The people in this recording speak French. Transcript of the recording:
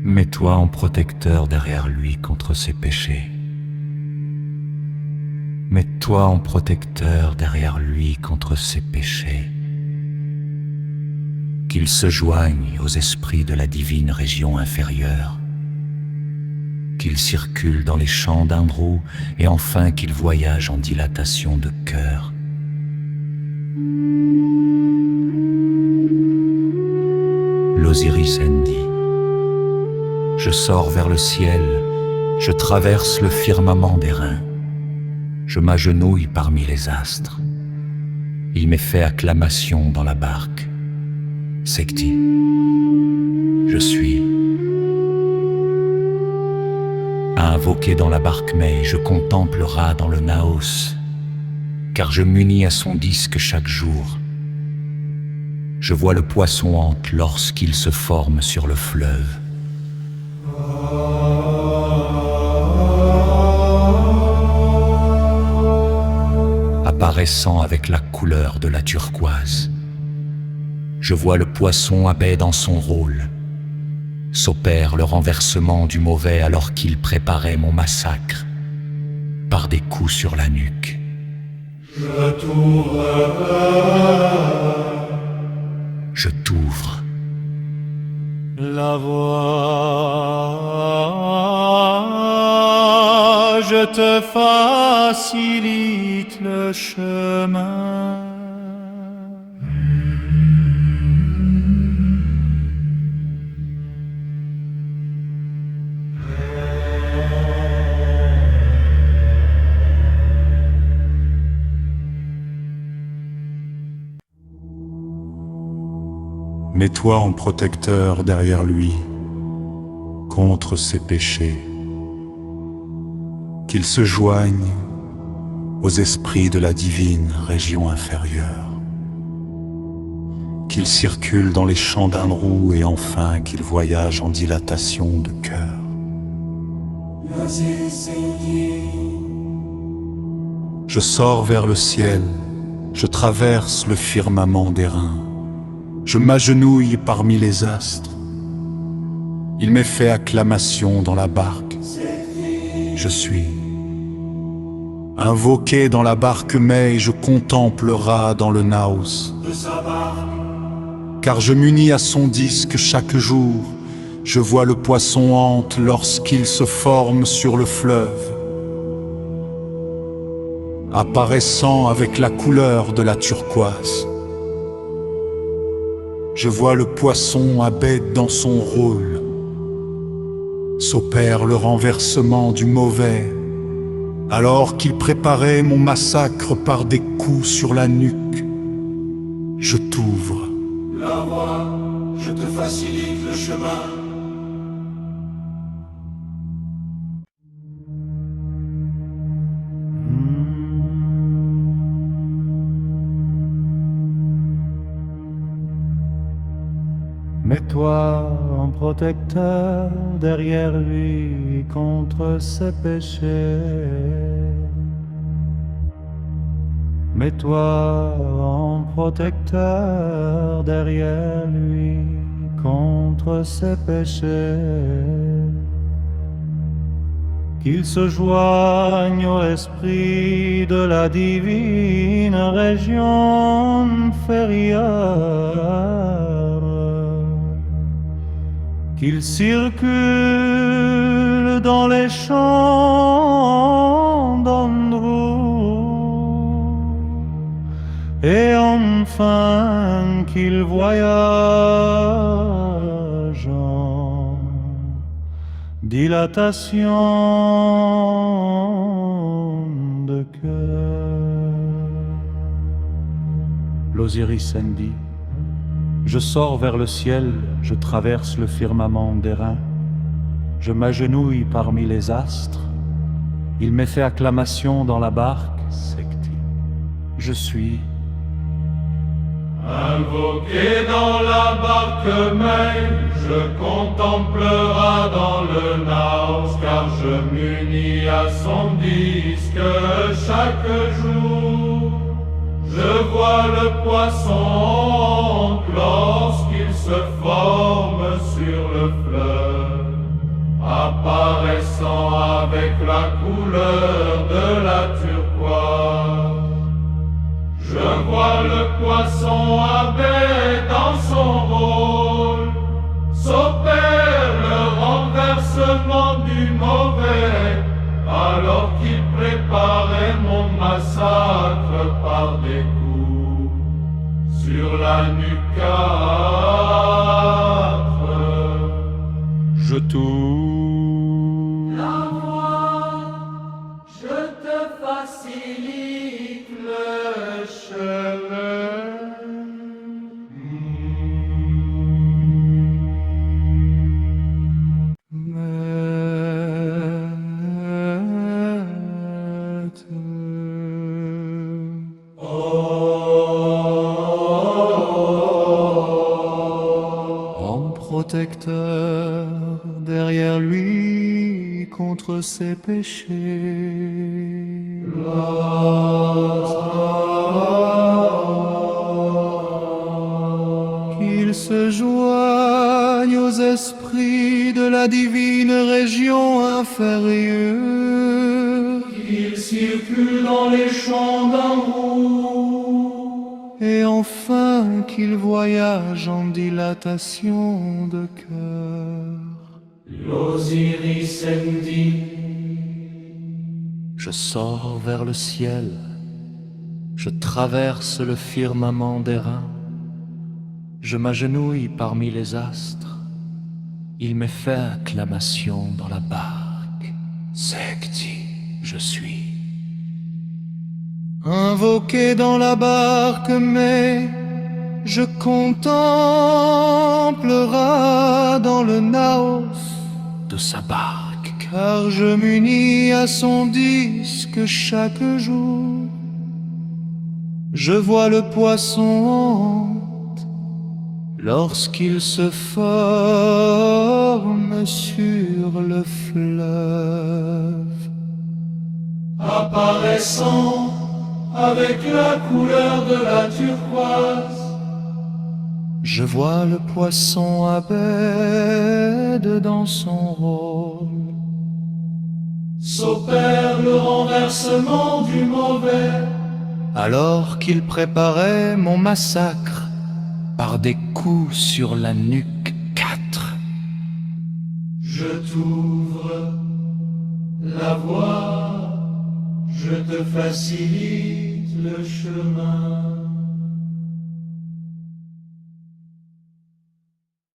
Mets-toi en protecteur derrière lui contre ses péchés. Mets-toi en protecteur derrière lui contre ses péchés. Qu'il se joigne aux esprits de la divine région inférieure. Qu'il circule dans les champs d'Indrou et enfin qu'il voyage en dilatation de cœur. L'Osiris Endi. Je sors vers le ciel, je traverse le firmament d'airain. Je m'agenouille parmi les astres. Il m'est fait acclamation dans la barque. Sekti, je suis. Invoqué dans la barque Mei, je contemple Ra dans le Naos, car je m'unis à son disque chaque jour. Je vois le poisson hante lorsqu'il se forme sur le fleuve. Apparaissant avec la couleur de la turquoise. Je vois le poisson abaie dans son rôle. S'opère le renversement du mauvais alors qu'il préparait mon massacre, par des coups sur la nuque. Je t'ouvre. La voie, je te facilite le chemin. Mets-toi en protecteur derrière lui, contre ses péchés. Qu'il se joigne aux esprits de la divine région inférieure. Qu'il circule dans les champs d'Indrou et enfin qu'il voyage en dilatation de cœur. Je sors vers le ciel, je traverse le firmament d'airain. Je m'agenouille parmi les astres. Il m'est fait acclamation dans la barque. Je suis. Invoqué dans la barque Mei, je contemple Ra dans le Naos. Car je m'unis à son disque chaque jour. Je vois le poisson hante lorsqu'il se forme sur le fleuve. Apparaissant avec la couleur de la turquoise. Je vois le poisson abaie dans son rôle. S'opère le renversement du mauvais, alors qu'il préparait mon massacre par des coups sur la nuque. Je t'ouvre. La voie, je te facilite le chemin. Mets-toi en protecteur derrière lui contre ses péchés. Mets-toi en protecteur derrière lui contre ses péchés. Qu'il se joigne au esprit de la divine région inférieure. Qu'il circule dans les champs d'Androu et enfin qu'il voyage en dilatation de cœur. L'Osiris Endi. Je sors vers le ciel, je traverse le firmament d'airain. Je m'agenouille parmi les astres. Il m'est fait acclamation dans la barque. Sekti. Je suis. Invoqué dans la barque main, je contemplerai dans le naos, car je m'unis à son disque chaque jour. Je vois le poisson lorsqu'il se forme sur le fleuve, apparaissant avec la couleur de la turquoise. Je vois le poisson abbé dans son rôle, s'opère le renversement du mauvais, alors qu'il préparait mon massacre par des coups sur la nuque quatre. Je tourne. La voix, je te facilite le chemin. En protecteur derrière lui contre ses péchés. Qu'il se joigne aux esprits de la divine région inférieure. Il circule dans les champs d'amour. Et enfin qu'il voyage en dilatation de cœur. L'Osiris Endi, Je sors vers le ciel, je traverse le firmament d'airain, je m'agenouille parmi les astres, il m'est fait acclamation dans la barque. Sekti, je suis. Invoqué dans la barque, mais je contemplerai dans le naos de sa barque, car je m'unis à son disque chaque jour. Je vois le poisson honte lorsqu'il se forme sur le fleuve, apparaissant avec la couleur de la turquoise. Je vois le poisson abède dans son rôle, s'opère le renversement du mauvais, alors qu'il préparait mon massacre par des coups sur la nuque quatre. je t'ouvre la voie, je te facilite le chemin.